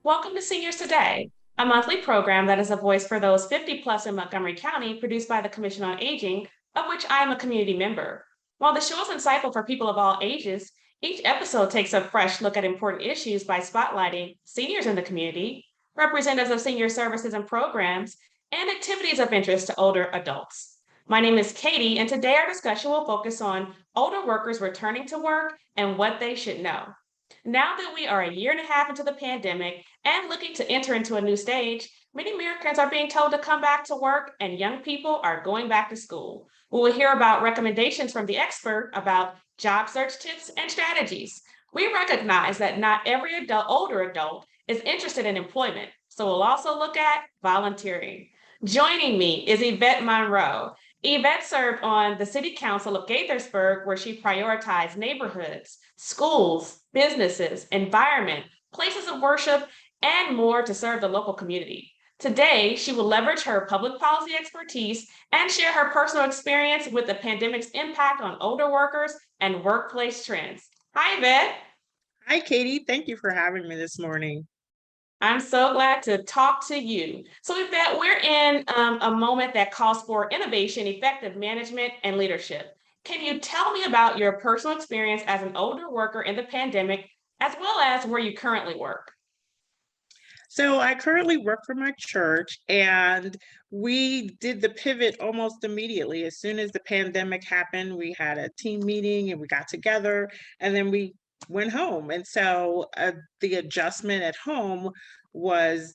Welcome to Seniors Today, a monthly program that is a voice for those 50 plus in Montgomery County, produced by the Commission on Aging, of which I am a community member. While the show is insightful for people of all ages, each episode takes a fresh look at important issues by spotlighting seniors in the community, representatives of senior services and programs, and activities of interest to older adults. My name is Katie, and today our discussion will focus on older workers returning to work and what they should know. Now that we are a year and a half into the pandemic and looking to enter into a new stage, many Americans are being told to come back to work and young people are going back to school. We will hear about recommendations from the expert about job search tips and strategies. We recognize that not every older adult is interested in employment, so we'll also look at volunteering. Joining me is Yvette Monroe. Yvette served on the City Council of Gaithersburg, where she prioritized neighborhoods, schools, businesses, environment, places of worship, and more to serve the local community. Today, she will leverage her public policy expertise and share her personal experience with the pandemic's impact on older workers and workplace trends. Hi, Yvette. Hi, Katie. Thank you for having me this morning. I'm so glad to talk to you. So, Yvette, we're in a moment that calls for innovation, effective management, and leadership. Can you tell me about your personal experience as an older worker in the pandemic, as well as where you currently work? So, I currently work for my church, and we did the pivot almost immediately. As soon as the pandemic happened, we had a team meeting and we got together, and then we went home. And so, the adjustment at home was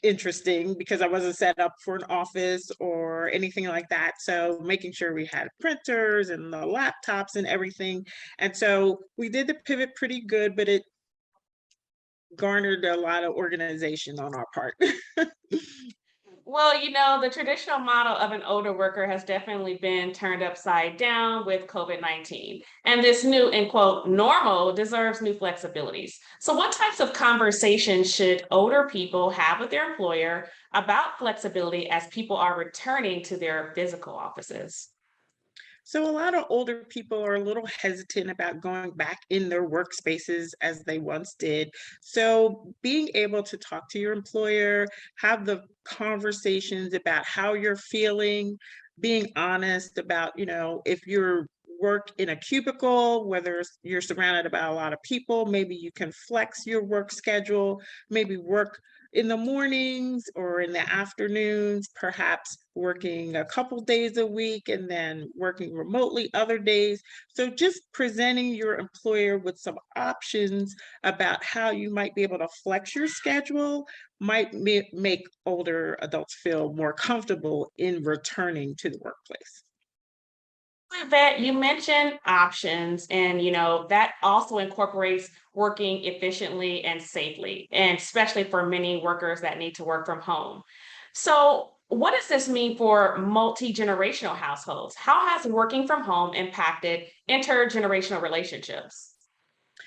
interesting because I wasn't set up for an office or anything like that. So making sure we had printers and the laptops and everything. And so we did the pivot pretty good, but it garnered a lot of organization on our part. Well, the traditional model of an older worker has definitely been turned upside down with COVID-19. And this new, in quote, normal deserves new flexibilities. So, what types of conversations should older people have with their employer about flexibility as people are returning to their physical offices? So a lot of older people are a little hesitant about going back in their workspaces as they once did. So being able to talk to your employer, have the conversations about how you're feeling, being honest about, if you're work in a cubicle, whether you're surrounded by a lot of people, maybe you can flex your work schedule, maybe work in the mornings or in the afternoons, perhaps working a couple days a week and then working remotely other days. So just presenting your employer with some options about how you might be able to flex your schedule might make older adults feel more comfortable in returning to the workplace. That you mentioned options, and that also incorporates working efficiently and safely, and especially for many workers that need to work from home. So, what does this mean for multi-generational households? How has working from home impacted intergenerational relationships?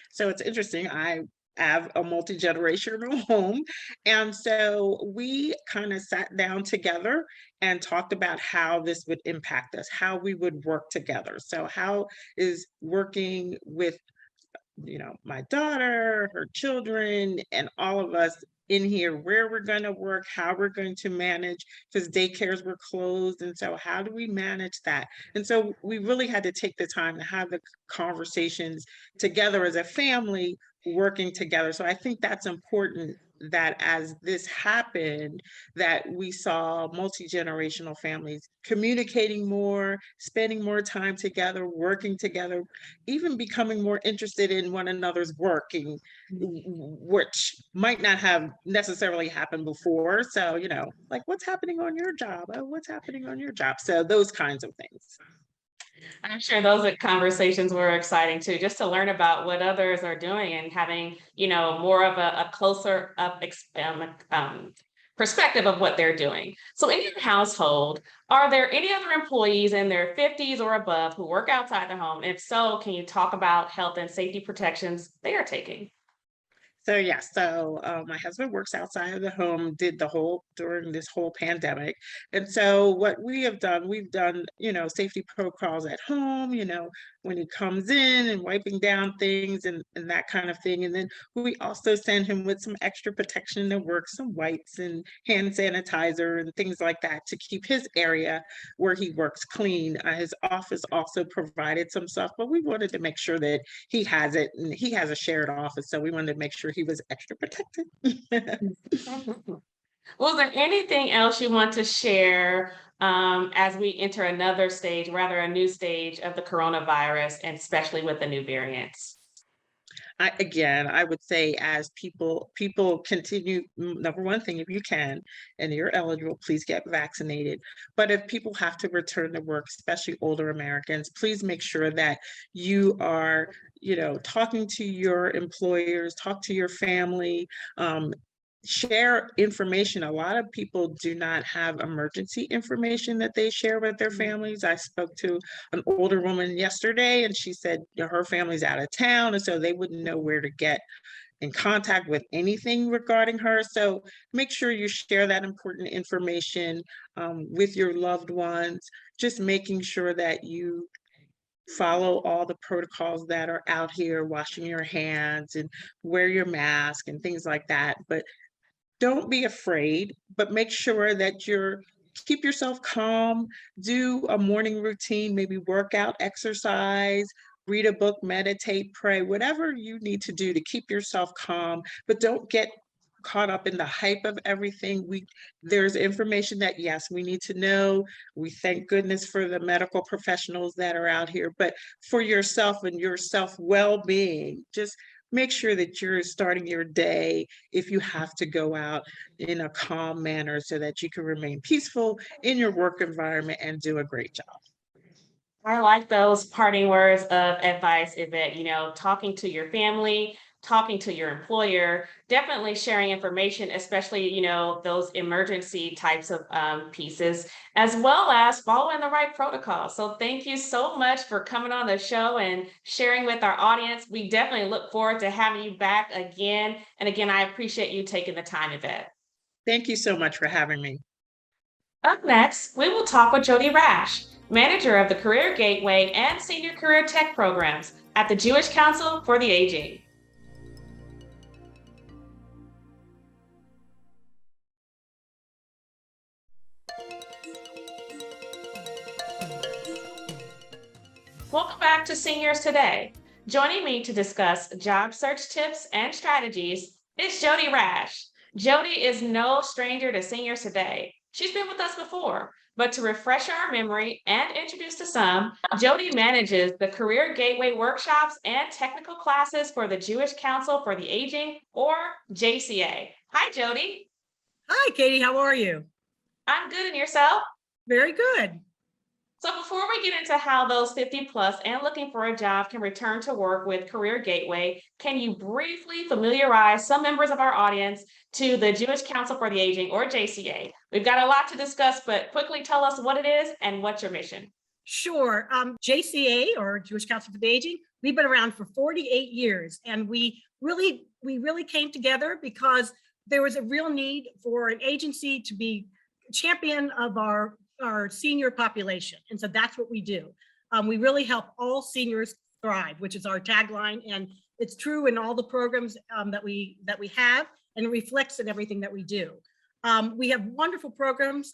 So it's interesting. I have a multi-generational home. And so we kind of sat down together and talked about how this would impact us, how we would work together. So how is working with my daughter, her children, and all of us in here, where we're going to work, how we're going to manage, because daycares were closed. And so, how do we manage that? And so, we really had to take the time to have the conversations together as a family, working together. So, I think that's important that as this happened, that we saw multi-generational families communicating more, spending more time together, working together, even becoming more interested in one another's working, which might not have necessarily happened before. So, like what's happening on your job? Oh, what's happening on your job? So those kinds of things. I'm sure those conversations were exciting too, just to learn about what others are doing and having, more of a closer up perspective of what they're doing. So, in your household, are there any other employees in their 50s or above who work outside the home? If so, can you talk about health and safety protections they are taking? So yeah, my husband works outside of the home, did the whole during this whole pandemic. And so what we have done, we've done, safety protocols at home, when he comes in and wiping down things and that kind of thing. And then we also send him with some extra protection at work, some wipes and hand sanitizer and things like that to keep his area where he works clean. His office also provided some stuff, but we wanted to make sure that he has it, and he has a shared office, so we wanted to make sure he was extra protected. Was there anything else you want to share as we enter another stage, rather a new stage of the coronavirus, and especially with the new variants? I would say as people continue, number one thing, if you can and you're eligible, please get vaccinated. But if people have to return to work, especially older Americans, please make sure that you are, talking to your employers, talk to your family, share information. A lot of people do not have emergency information that they share with their families. I spoke to an older woman yesterday, and she said, her family's out of town, and so they wouldn't know where to get in contact with anything regarding her. So make sure you share that important information with your loved ones, just making sure that you follow all the protocols that are out here, washing your hands and wear your mask and things like that. But don't be afraid, but make sure that keep yourself calm, do a morning routine, maybe workout, exercise, read a book, meditate, pray, whatever you need to do to keep yourself calm, but don't get caught up in the hype of everything. There's information that, yes, we need to know. We thank goodness for the medical professionals that are out here, but for yourself and your self well-being, just make sure that you're starting your day, if you have to go out, in a calm manner so that you can remain peaceful in your work environment and do a great job. I like those parting words of advice, Yvette. Talking to your family, talking to your employer, definitely sharing information, especially, those emergency types of pieces, as well as following the right protocol. So thank you so much for coming on the show and sharing with our audience. We definitely look forward to having you back again. And again, I appreciate you taking the time, Yvette. Thank you so much for having me. Up next, we will talk with Jodie Rasch, manager of the Career Gateway and Senior Career Tech programs at the Jewish Council for the Aging. Welcome back to Seniors Today. Joining me to discuss job search tips and strategies is Jodie Rasch. Jodie is no stranger to Seniors Today. She's been with us before, but to refresh our memory and introduce to some, Jodie manages the Career Gateway workshops and technical classes for the Jewish Council for the Aging, or JCA. Hi, Jodie. Hi, Katie. How are you? I'm good, and yourself? Very good. So before we get into how those 50 plus and looking for a job can return to work with Career Gateway, can you briefly familiarize some members of our audience to the Jewish Council for the Aging, or JCA? We've got a lot to discuss, but quickly tell us what it is and what's your mission. Sure. JCA, or Jewish Council for the Aging, we've been around for 48 years, and we really came together because there was a real need for an agency to be champion of our senior population. And so that's what we do. We really help all seniors thrive, which is our tagline. And it's true in all the programs that we have, and it reflects in everything that we do. We have wonderful programs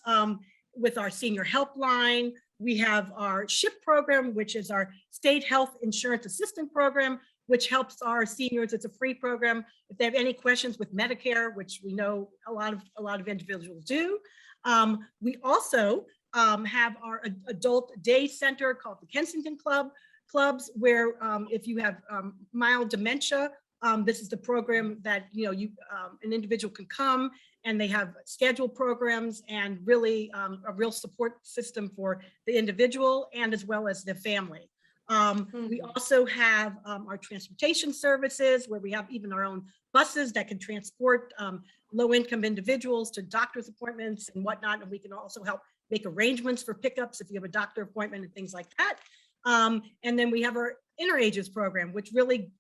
with our senior helpline. We have our SHIP program, which is our state health insurance assistant program, which helps our seniors. It's a free program. If they have any questions with Medicare, which we know a lot of individuals do. We also have our adult day center called the Kensington Clubs, where if you have mild dementia, this is the program that an individual can come, and they have scheduled programs and really a real support system for the individual and as well as the family. We also have our transportation services, where we have even our own buses that can transport low-income individuals to doctor's appointments and whatnot. And we can also help make arrangements for pickups if you have a doctor appointment and things like that. And then we have our Interages program, which really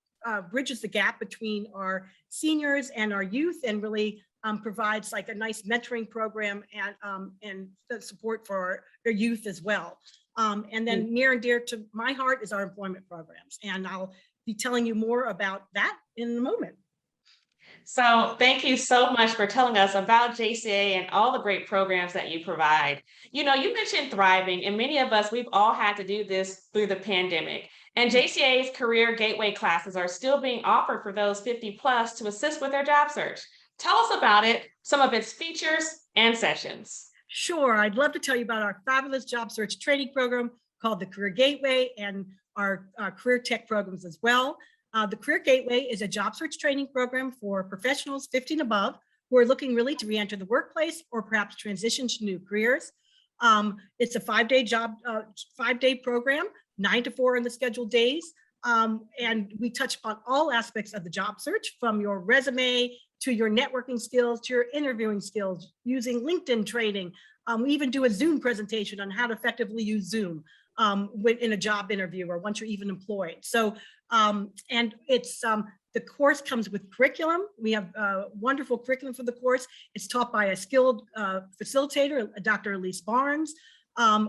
bridges the gap between our seniors and our youth, and really provides like a nice mentoring program and the support for their youth as well. And then near and dear to my heart is our employment programs. And I'll be telling you more about that in a moment. So thank you so much for telling us about JCA and all the great programs that you provide. You know, you mentioned thriving, and many of us, we've all had to do this through the pandemic. And JCA's Career Gateway classes are still being offered for those 50 plus to assist with their job search. Tell us about it, some of its features and sessions. Sure, I'd love to tell you about our fabulous job search training program called the Career Gateway, and our career tech programs as well. The Career Gateway is a job search training program for professionals 50 and above who are looking really to re-enter the workplace or perhaps transition to new careers. It's a 5-day program, 9 to 4 in the scheduled days. And we touch upon all aspects of the job search, from your resume to your networking skills, to your interviewing skills, using LinkedIn training. We even do a Zoom presentation on how to effectively use Zoom in a job interview or once you're even employed. So, and it's, the course comes with curriculum. We have a wonderful curriculum for the course. It's taught by a skilled facilitator, Dr. Elise Barnes.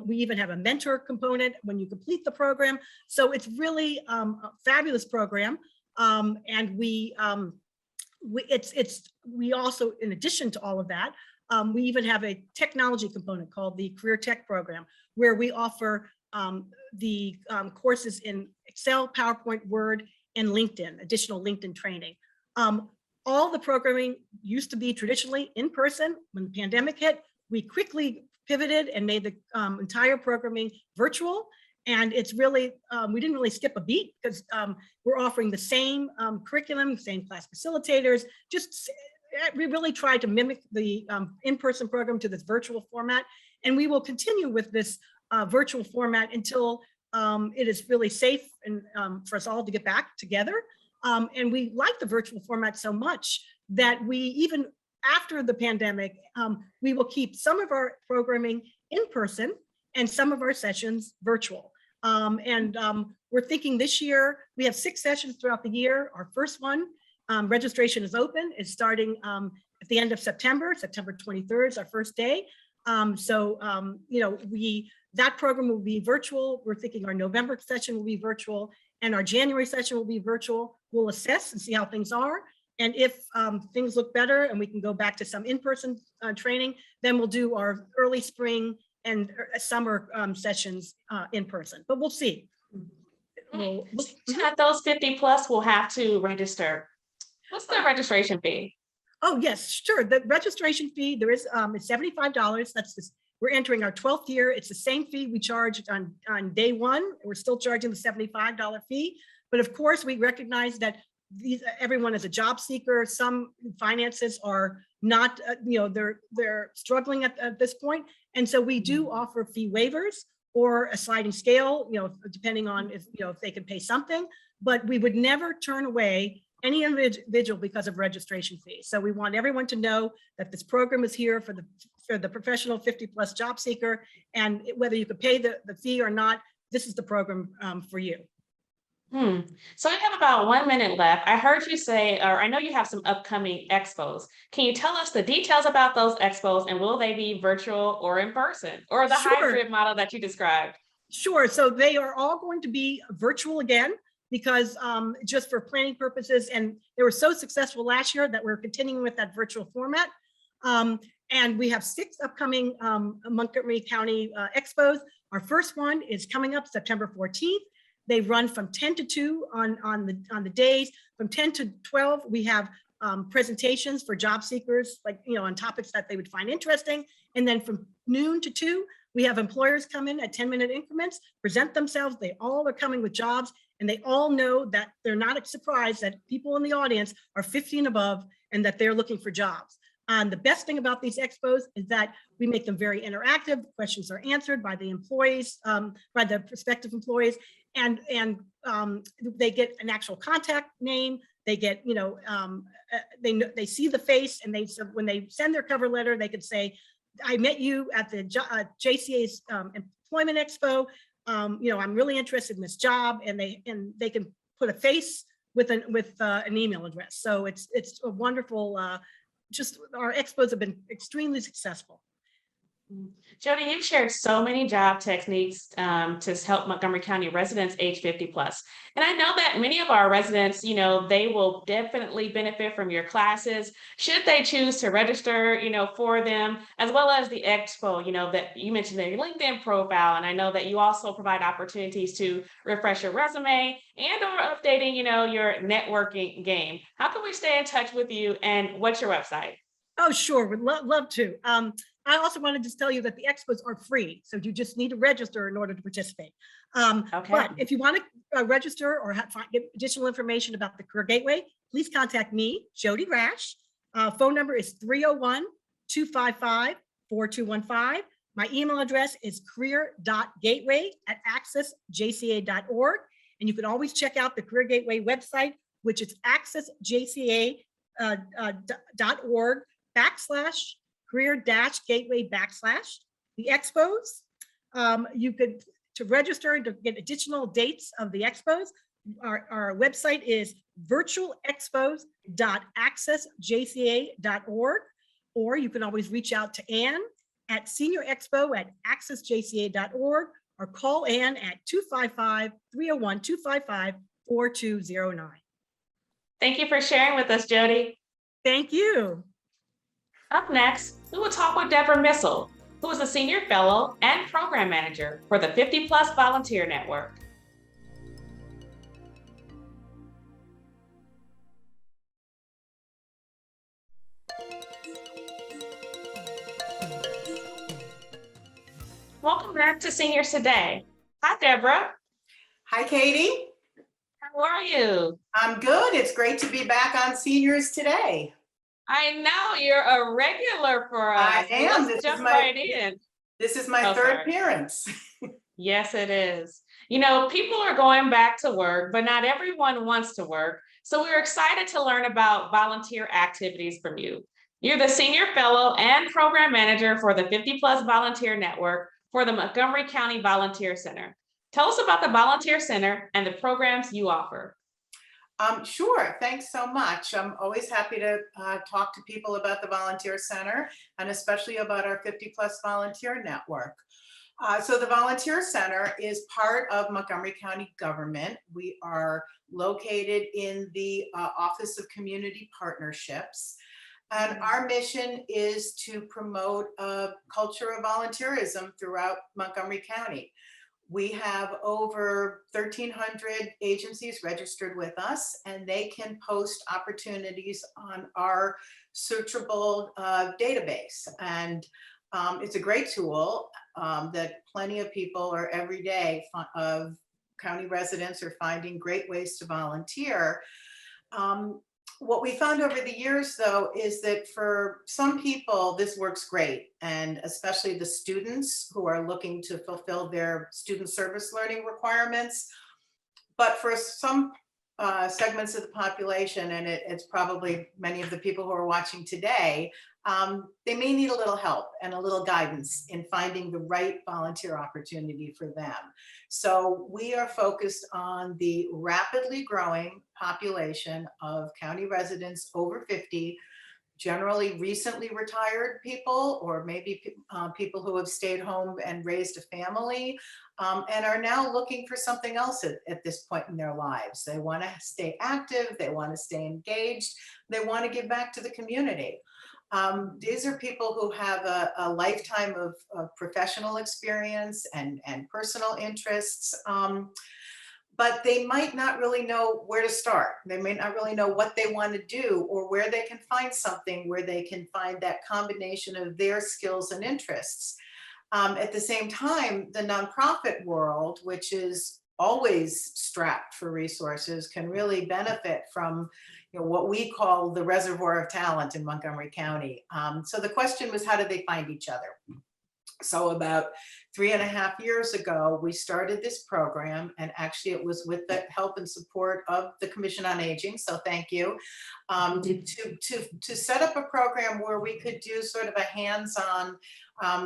We even have a mentor component when you complete the program. So it's really a fabulous program. And we also, in addition to all of that, we even have a technology component called the Career Tech Program, where we offer the courses in Excel, PowerPoint, Word, and LinkedIn, additional LinkedIn training. All the programming used to be traditionally in person. When the pandemic hit, we quickly pivoted and made the entire programming virtual. And it's really, we didn't really skip a beat, because we're offering the same curriculum, same class facilitators. We really tried to mimic the in-person program to this virtual format. And we will continue with this virtual format until it is really safe and for us all to get back together. And we like the virtual format so much that we, even after the pandemic, we will keep some of our programming in person and some of our sessions virtual. We're thinking this year, we have 6 sessions throughout the year. Our first one, registration is open. It's starting at the end of September. September 23rd is our first day. You know, that program will be virtual. We're thinking our November session will be virtual, and our January session will be virtual. We'll assess and see how things are. And if things look better and we can go back to some in-person training, then we'll do our early spring and summer sessions in person, but we'll see. Those 50 plus will have to register. What's the registration fee? Oh, yes, sure. The registration fee, there is, it's $75. That's this, we're entering our 12th year. It's the same fee we charged on day one. We're still charging the $75 fee. But of course, we recognize that everyone is a job seeker. Some finances are not, you know, they're struggling at this point. And so we do offer fee waivers or a sliding scale, you know, depending on if, you know, if they can pay something, but we would never turn away any individual because of registration fees. So we want everyone to know that this program is here for the professional 50 plus job seeker, and whether you could pay the fee or not, this is the program for you. So we have about 1 minute left. I heard you say, or I know you have some upcoming expos. Can you tell us the details about those expos, and will they be virtual or in person, or the hybrid model that you described? Sure. So they are all going to be virtual again, because just for planning purposes, and they were so successful last year that we're continuing with that virtual format. And we have 6 upcoming Montgomery County Expos. Our first one is coming up September 14th. They run from 10 to 2 on the days. From 10 to 12, we have presentations for job seekers, like, you know, on topics that they would find interesting. And then from noon to 2, we have employers come in at 10-minute increments, present themselves. They all are coming with jobs, and they all know that they're not surprised that people in the audience are 50 and above and that they're looking for jobs. The best thing about these expos is that we make them very interactive. Questions are answered by the employees, by the prospective employees, and they get an actual contact name. They get, you know, they see the face, and when they send their cover letter, they could say, I met you at the JCA's employment expo. You know, I'm really interested in this job, and they can put a face with an email address. So it's a wonderful, just our expos have been extremely successful. Jodie, you've shared so many job techniques to help Montgomery County residents age 50 plus. And I know that many of our residents, they will definitely benefit from your classes should they choose to register, for them, as well as the expo, that you mentioned in your LinkedIn profile. And I know that you also provide opportunities to refresh your resume and or updating, your networking game. How can we stay in touch with you, and what's your website? Oh, sure. Would love to. I also wanted to tell you that the expos are free, so you just need to register in order to participate. Okay. But if you want to register or get additional information about the Career Gateway, please contact me, Jodie Rasch. Phone number is 301-255-4215. My email address is career.gateway@accessjca.org. And you can always check out the Career Gateway website, which is accessjca.org/career-gateway/ the expos. You could, to register and to get additional dates of the expos, our website is virtualexpos.accessjca.org, or you can always reach out to Ann at seniorexpo@accessjca.org, or call Ann at 255-301-255-4209. Thank you for sharing with us, Jodie. Thank you. Up next, we will talk with Deborah Missal, who is a senior fellow and program manager for the 50 Plus Volunteer Network. Welcome back to Seniors Today. Hi, Deborah. Hi, Katie. How are you? I'm good. It's great to be back on Seniors Today. I know you're a regular for us. I am. Let's jump right in. This is my third appearance. Yes, it is. People are going back to work, but not everyone wants to work. So we're excited to learn about volunteer activities from you. You're the senior fellow and program manager for the 50 Plus Volunteer Network for the Montgomery County Volunteer Center. Tell us about the Volunteer Center and the programs you offer. Sure. Thanks so much. I'm always happy to talk to people about the Volunteer Center, and especially about our 50 Plus Volunteer Network. So the Volunteer Center is part of Montgomery County government. We are located in the Office of Community Partnerships. And our mission is to promote a culture of volunteerism throughout Montgomery County. We have over 1,300 agencies registered with us, and they can post opportunities on our searchable database. And it's a great tool that plenty of people are every day of county residents are finding great ways to volunteer. What we found over the years, though, is that for some people, this works great, and especially the students who are looking to fulfill their student service learning requirements. But for some segments of the population, and it's probably many of the people who are watching today, they may need a little help and a little guidance in finding the right volunteer opportunity for them. So we are focused on the rapidly growing population of county residents over 50, generally recently retired people, or maybe people who have stayed home and raised a family, and are now looking for something else at this point in their lives. They want to stay active, they want to stay engaged, they want to give back to the community. These are people who have a lifetime of professional experience and personal interests, but they might not really know where to start. They may not really know what they want to do, or where they can find something where they can find that combination of their skills and interests. At the same time, the nonprofit world, which is always strapped for resources, can really benefit from what we call the reservoir of talent in Montgomery County. So the question was, how do they find each other? So about 3.5 years ago, we started this program, and actually it was with the help and support of the Commission on Aging, so thank you, to set up a program where we could do sort of a hands-on,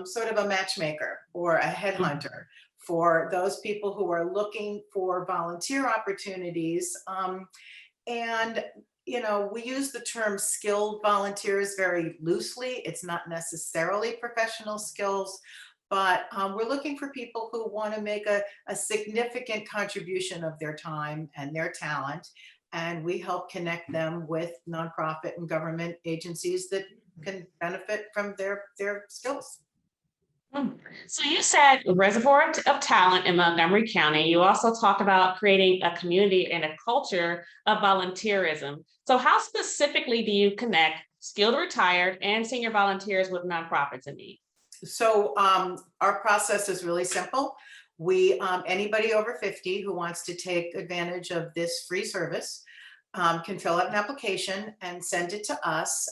sort of a matchmaker or a headhunter for those people who are looking for volunteer opportunities And, you know, we use the term skilled volunteers very loosely. It's not necessarily professional skills, but we're looking for people who want to make a significant contribution of their time and their talent. And we help connect them with nonprofit and government agencies that can benefit from their skills. So you said reservoir of talent in Montgomery County. You also talked about creating a community and a culture of volunteerism. So how specifically do you connect skilled retired and senior volunteers with nonprofits in need? So our process is really simple. We anybody over 50 who wants to take advantage of this free service can fill out an application and send it to us.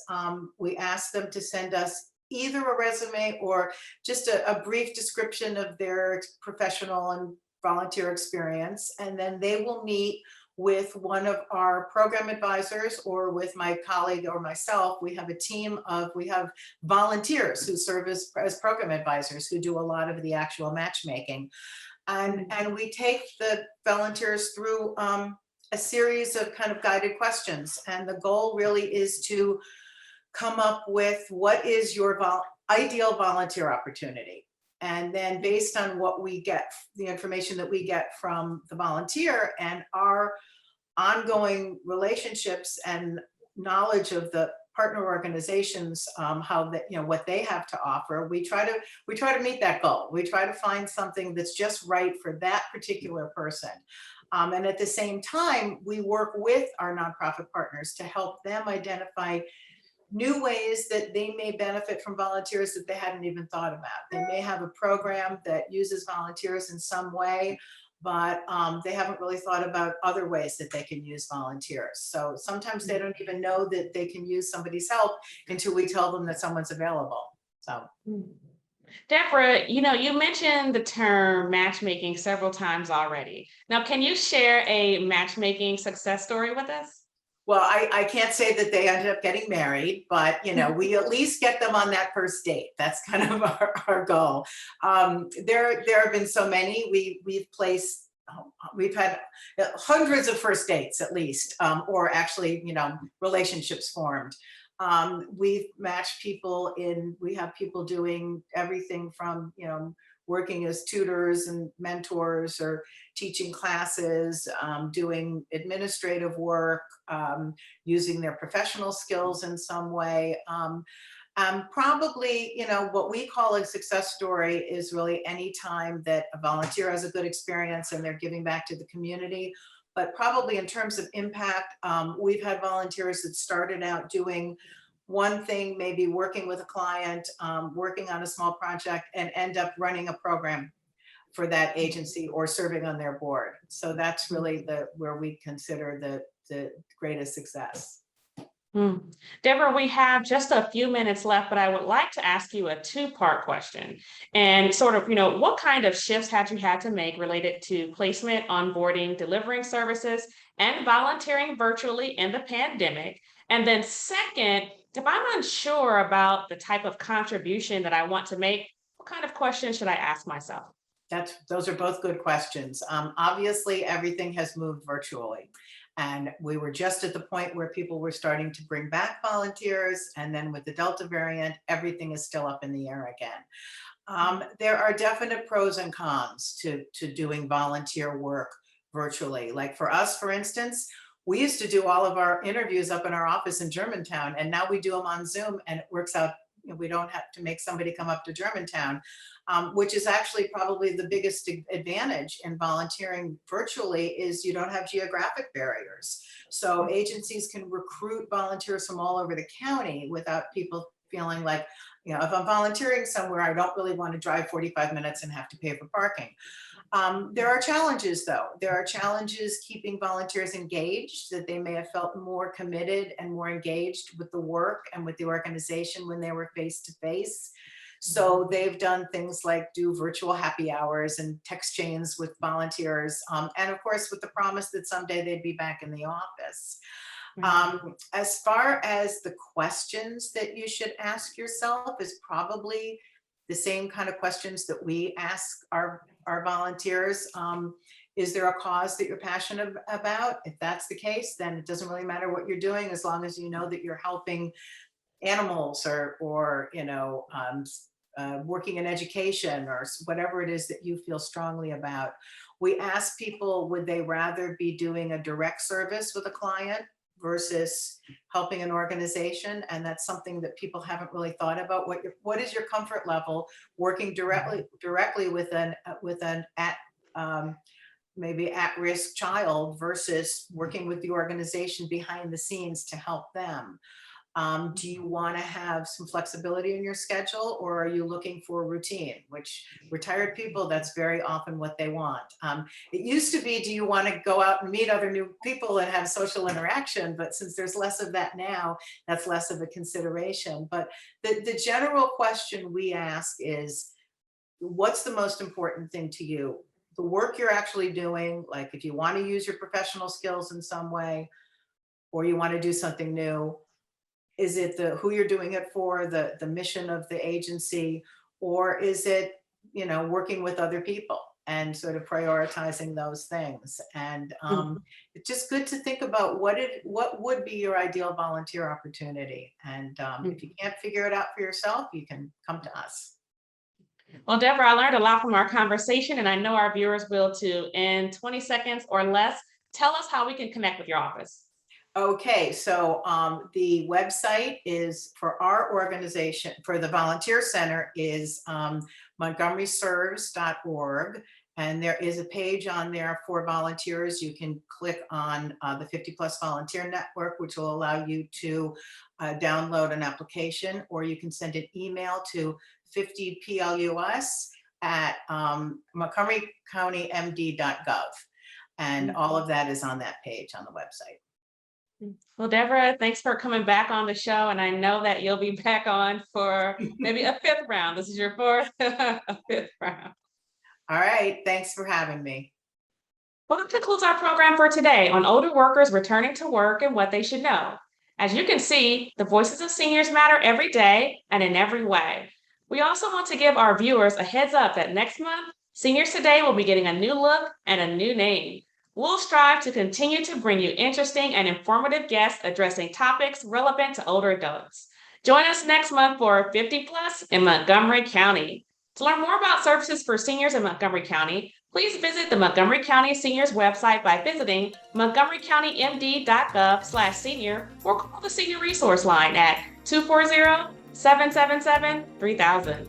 We ask them to send us either a resume or just a brief description of their professional and volunteer experience, and then they will meet with one of our program advisors or with my colleague or myself. We have a team of, we have volunteers who serve as program advisors who do a lot of the actual matchmaking. And we take the volunteers through a series of kind of guided questions. And the goal really is to come up with what is your ideal volunteer opportunity. And then based on what we get, the information that we get from the volunteer and our ongoing relationships and knowledge of the partner organizations, how that, you know, what they have to offer, we try to meet that goal. We try to find something that's just right for that particular person. And at the same time, we work with our nonprofit partners to help them identify new ways that they may benefit from volunteers that they hadn't even thought about. They may have a program that uses volunteers in some way, but they haven't really thought about other ways that they can use volunteers. So sometimes they don't even know that they can use somebody's help until we tell them that someone's available. So. Deborah, you mentioned the term matchmaking several times already. Now, can you share a matchmaking success story with us? Well, I can't say that they ended up getting married, but we at least get them on that first date. That's kind of our goal. There have been so many. We've had hundreds of first dates at least, or actually, relationships formed. We've matched people we have people doing everything from, working as tutors and mentors or teaching classes, doing administrative work, using their professional skills in some way. Probably, what we call a success story is really any time that a volunteer has a good experience and they're giving back to the community. But probably in terms of impact, we've had volunteers that started out doing one thing, maybe working with a client, working on a small project, and end up running a program for that agency or serving on their board. So that's really where we consider the greatest success. Deborah, we have just a few minutes left, but I would like to ask you a two-part question. And sort of, what kind of shifts have you had to make related to placement, onboarding, delivering services, and volunteering virtually in the pandemic? And then second, if I'm unsure about the type of contribution that I want to make, what kind of questions should I ask myself? Those are both good questions. Obviously, everything has moved virtually. And we were just at the point where people were starting to bring back volunteers. And then with the Delta variant, everything is still up in the air again. There are definite pros and cons to doing volunteer work virtually. Like for us, for instance, we used to do all of our interviews up in our office in Germantown, and now we do them on Zoom, and it works out. We don't have to make somebody come up to Germantown, which is actually probably the biggest advantage in volunteering virtually is you don't have geographic barriers. So agencies can recruit volunteers from all over the county without people feeling like, if I'm volunteering somewhere, I don't really want to drive 45 minutes and have to pay for parking. There are challenges though. There are challenges keeping volunteers engaged, that they may have felt more committed and more engaged with the work and with the organization when they were face to face. So they've done things like do virtual happy hours and text chains with volunteers. And of course, with the promise that someday they'd be back in the office. As far as the questions that you should ask yourself is probably the same kind of questions that we ask our volunteers. Is there a cause that you're passionate about? If that's the case, then it doesn't really matter what you're doing, as long as you know that you're helping animals or working in education or whatever it is that you feel strongly about. We ask people, would they rather be doing a direct service with a client versus helping an organization? And that's something that people haven't really thought about. What is your comfort level working directly with an maybe at-risk child versus working with the organization behind the scenes to help them? Do you want to have some flexibility in your schedule, or are you looking for routine? Which retired people, that's very often what they want. It used to be, do you want to go out and meet other new people and have social interaction? But since there's less of that now, that's less of a consideration. But the general question we ask is, what's the most important thing to you? The work you're actually doing, like if you want to use your professional skills in some way, or you want to do something new. Is it who you're doing it for, the mission of the agency, or is it, working with other people and sort of prioritizing those things? And it's just good to think about what would be your ideal volunteer opportunity. And if you can't figure it out for yourself, you can come to us. Well, Deborah, I learned a lot from our conversation, and I know our viewers will too. In 20 seconds or less, tell us how we can connect with your office. Okay, so the website is for our organization, for the Volunteer Center, is montgomeryserves.org. And there is a page on there for volunteers. You can click on the 50 Plus Volunteer Network, which will allow you to download an application, or you can send an email to 50plus at montgomerycountymd.gov. And all of that is on that page on the website. Well, Deborah, thanks for coming back on the show. And I know that you'll be back on for maybe a 5th round. This is your 4th, a 5th round. All right. Thanks for having me. Well, that concludes our program for today on older workers returning to work and what they should know. As you can see, the voices of seniors matter every day and in every way. We also want to give our viewers a heads up that next month, Seniors Today will be getting a new look and a new name. We'll strive to continue to bring you interesting and informative guests addressing topics relevant to older adults. Join us next month for 50 Plus in Montgomery County. To learn more about services for seniors in Montgomery County, please visit the Montgomery County Seniors website by visiting montgomerycountymd.gov/senior or call the Senior Resource Line at 240-777-3000.